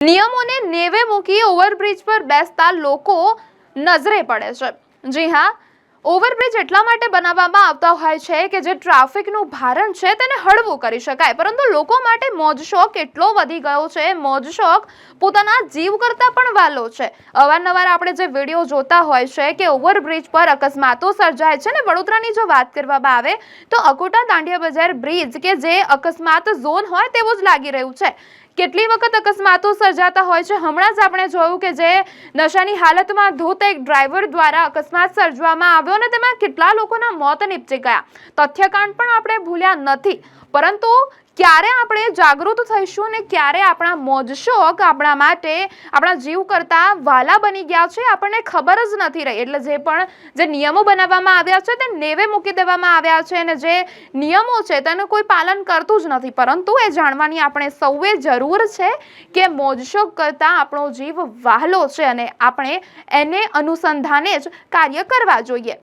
નિયમોને નેવે મૂકી ઓવરબ્રિજ પર બેસતા લોકો નજરે પડે છે। જી હા, ઓવરબ્રિજ એટલા માટે બનાવવામાં આવતા હોય છે કે જે ટ્રાફિકનું ભારણ છે તેને હળવું કરી શકાય, પરંતુ લોકો માટે મોજશોખ એટલો વધી ગયો છે, મોજશોખ પોતાના જીવ કરતા પણ વાલો છે। અવારનવાર આપણે જે વિડીયો જોતા હોય છે કે ઓવરબ્રિજ પર અકસ્માતો સર્જાય છે ને વડોદરાની જો વાત કરવામાં આવે તો અકોટા દાંડિયા બજાર બ્રિજ કે જે અકસ્માત ઝોન હોય તેવું જ લાગી રહ્યું છે। કેટલી વખત અકસ્માતો સર્જાતા હોય છે। હમણાં જ આપણે જોયું કે જે નશાની હાલતમાં ધૂત એક ડ્રાઈવર દ્વારા અકસ્માત સર્જવામાં આવ્યો અને તેમાં કેટલા લોકોના મોત નીપજી ગયા। તથ્યકાંડ પણ આપણે ભૂલ્યા નથી, પરંતુ ક્યારે આપણે જાગૃત થઈશું ને ક્યારે આપણા મોજશોખ આપણા માટે આપણા જીવ કરતા વાલા બની ગયા છે આપણને ખબર જ નથી રહી। એટલે જે નિયમો બનાવવામાં આવ્યા છે તે નેવે મૂકી દેવામાં આવ્યા છે અને જે નિયમો છે તેનું કોઈ પાલન કરતું જ નથી, પરંતુ એ જાણવાની આપણે સૌએ જરૂર છે કે મોજશોખ કરતા આપણો જીવ વહાલો છે અને આપણે એને અનુસંધાને જ કાર્ય કરવા જોઈએ।